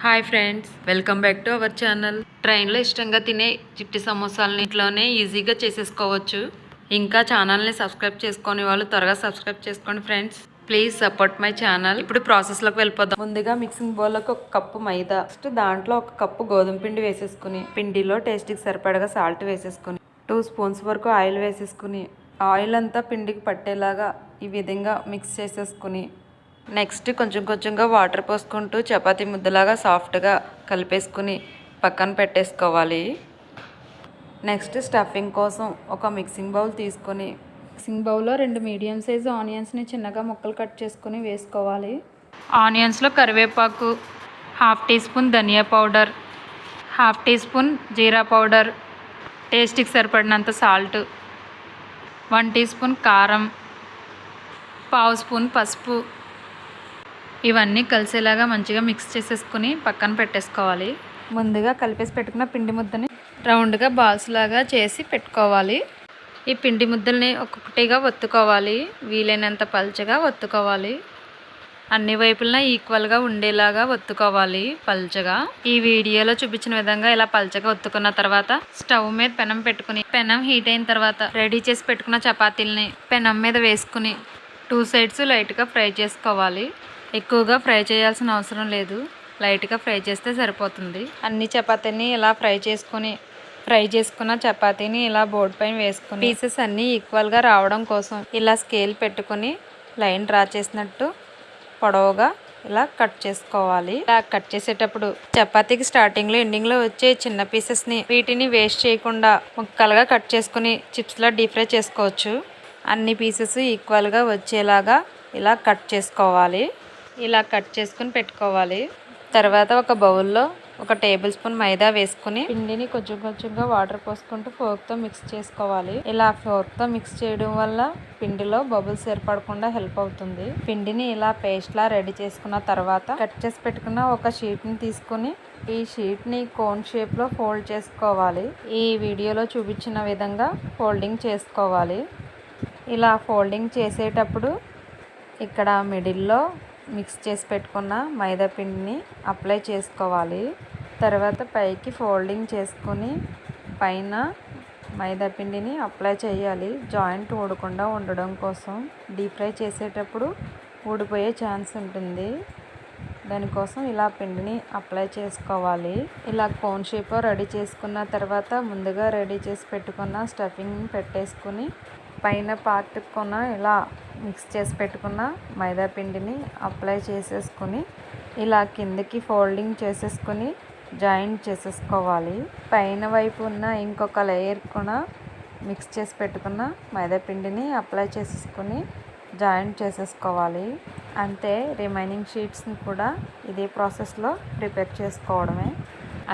Hi friends, welcome back to our channel. ట్రైన్లో ఇష్టంగా తినే చిట్టి సమోసాలని ఇంట్లోనే ఈజీగా చేసేసుకోవచ్చు. ఇంకా ఛానల్ని సబ్స్క్రైబ్ చేసుకొని వాళ్ళు త్వరగా సబ్స్క్రైబ్ చేసుకోండి friends. Please support my channel. ఇప్పుడు ప్రాసెస్లోకి వెళ్ళిపోదాం. ముందుగా మిక్సింగ్ బౌల్లోకి ఒక కప్పు మైదా, నెక్స్ట్ దాంట్లో ఒక కప్పు గోధుమ పిండి వేసేసుకుని, పిండిలో టేస్ట్కి సరిపడగా సాల్ట్ వేసేసుకుని 2 స్పూన్స్ వరకు ఆయిల్ వేసేసుకుని, ఆయిల్ అంతా పిండికి పట్టేలాగా ఈ విధంగా మిక్స్ చేసేసుకుని, నెక్స్ట్ కొంచెంగా వాటర్ పోసుకుంటూ చపాతీ ముద్దలాగా సాఫ్ట్గా కలిపేసుకుని పక్కన పెట్టేసుకోవాలి. నెక్స్ట్ స్టఫింగ్ కోసం ఒక మిక్సింగ్ బౌల్ తీసుకొని, మిక్సింగ్ బౌల్లో 2 మీడియం సైజు ఆనియన్స్ని చిన్నగా ముక్కలు కట్ చేసుకుని వేసుకోవాలి. ఆనియన్స్లో కరివేపాకు, 1/2 టీ స్పూన్ ధనియా పౌడర్, 1/2 టీ స్పూన్ జీరా పౌడర్, టేస్ట్కి సరిపడినంత సాల్ట్, 1 టీ స్పూన్ కారం, 1/2 స్పూన్ పసుపు, ఇవన్నీ కలిసేలాగా మంచిగా మిక్స్ చేసేసుకుని పక్కన పెట్టేసుకోవాలి. ముందుగా కలిపేసి పెట్టుకున్న పిండి ముద్దని రౌండ్గా బాల్స్ లాగా చేసి పెట్టుకోవాలి. ఈ పిండి ముద్దల్ని ఒక్కొక్కటిగా ఒత్తుకోవాలి. వీలైనంత పల్చగా ఒత్తుకోవాలి. అన్ని వైపులా ఈక్వల్గా ఉండేలాగా ఒత్తుకోవాలి పల్చగా. ఈ వీడియోలో చూపించిన విధంగా ఇలా పల్చగా ఒత్తుకున్న తర్వాత స్టవ్ మీద పెనం పెట్టుకుని, పెనం హీట్ అయిన తర్వాత రెడీ చేసి పెట్టుకున్న చపాతీలని పెనం మీద వేసుకుని 2 సైడ్స్ లైట్గా ఫ్రై చేసుకోవాలి. ఎక్కువగా ఫ్రై చేయాల్సిన అవసరం లేదు, లైట్గా ఫ్రై చేస్తే సరిపోతుంది. అన్ని చపాతీని ఇలా ఫ్రై చేసుకున్న చపాతీని ఇలా బోర్డు పైన వేసుకుని పీసెస్ అన్నీ ఈక్వల్గా రావడం కోసం ఇలా స్కేల్ పెట్టుకుని లైన్ డ్రా చేసినట్టు పొడవుగా ఇలా కట్ చేసుకోవాలి. ఇలా కట్ చేసేటప్పుడు చపాతీకి స్టార్టింగ్లో ఎండింగ్లో వచ్చే చిన్న పీసెస్ని వీటిని వేస్ట్ చేయకుండా ముక్కలుగా కట్ చేసుకుని చిప్స్లా డీప్ ఫ్రై చేసుకోవచ్చు. అన్ని పీసెస్ ఈక్వల్గా వచ్చేలాగా ఇలా కట్ చేసుకోవాలి. ఇలా కట్ చేసుకుని పెట్టుకోవాలి. తర్వాత ఒక బౌల్లో 1 టేబుల్ స్పూన్ మైదా వేసుకుని పిండిని కొంచెంగా వాటర్ పోసుకుంటూ ఫోర్క్తో మిక్స్ చేసుకోవాలి. ఇలా ఫోర్క్తో మిక్స్ చేయడం వల్ల పిండిలో బబుల్స్ ఏర్పడకుండా హెల్ప్ అవుతుంది. పిండిని ఇలా పేస్ట్లా రెడీ చేసుకున్న తర్వాత కట్ చేసి పెట్టుకున్న ఒక షీట్ని తీసుకుని ఈ షీట్ని కోన్ షేప్లో ఫోల్డ్ చేసుకోవాలి. ఈ వీడియోలో చూపించిన విధంగా ఫోల్డింగ్ చేసుకోవాలి. ఇలా ఫోల్డింగ్ చేసేటప్పుడు ఇక్కడ మిడిల్లో మిక్స్ చేసి పెట్టుకున్న మైదా పిండిని అప్లై చేసుకోవాలి. తర్వాత పైకి ఫోల్డింగ్ చేసుకొని పైన మైదా పిండిని అప్లై చేయాలి. జాయింట్ ఊడకుండా ఉండడం కోసం. డీప్ ఫ్రై చేసేటప్పుడు ఊడిపోయే ఛాన్స్ ఉంటుంది, దానికోసం ఇలా పిండిని అప్లై చేసుకోవాలి. ఇలా కోన్ షేప్ రెడీ చేసుకున్న తర్వాత ముందుగా రెడీ చేసి పెట్టుకున్న స్టఫింగ్ పెట్టేసుకుని పైన పార్ట్ కొన ఇలా మిక్స్ చేసి పెట్టుకున్న మైదా పిండిని అప్లై చేసేసుకుని ఇలా కిందకి ఫోల్డింగ్ చేసేసుకుని జాయింట్ చేసేసుకోవాలి. పైన వైపు ఉన్న ఇంకొక లేయర్ కూడా మిక్స్ చేసి పెట్టుకున్న మైదా పిండిని అప్లై చేసేసుకుని జాయింట్ చేసేసుకోవాలి. అంతే, రిమైనింగ్ షీట్స్ని కూడా ఇదే ప్రాసెస్లో ప్రిపేర్ చేసుకోవడమే.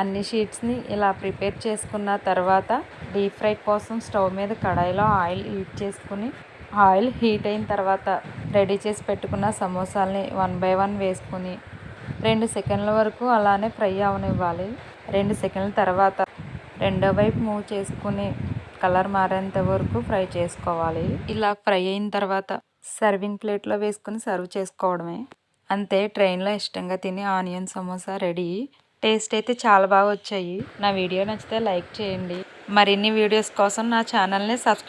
అన్ని షీట్స్ని ఇలా ప్రిపేర్ చేసుకున్న తర్వాత డీప్ ఫ్రై కోసం స్టవ్ మీద కడాయిలో ఆయిల్ హీట్ చేసుకుని, ఆయిల్ హీట్ అయిన తర్వాత రెడీ చేసి పెట్టుకున్న సమోసాలని 1 బై 1 వేసుకుని 2 సెకండ్ల వరకు అలానే ఫ్రై అవనివ్వాలి. 2 సెకండ్ల తర్వాత రెండో వైపు మూవ్ చేసుకుని కలర్ మారేంత వరకు ఫ్రై చేసుకోవాలి. ఇలా ఫ్రై అయిన తర్వాత సర్వింగ్ ప్లేట్లో వేసుకుని సర్వ్ చేసుకోవడమే. అంతే, ట్రైన్లో ఇష్టంగా తినే ఆనియన్ సమోసా రెడీ. టేస్ట్ అయితే చాలా బాగా వచ్చాయి. నా వీడియో నచ్చితే లైక్ చేయండి. మరిన్ని వీడియోస్ కోసం నా ఛానల్ని సబ్స్క్రైబ్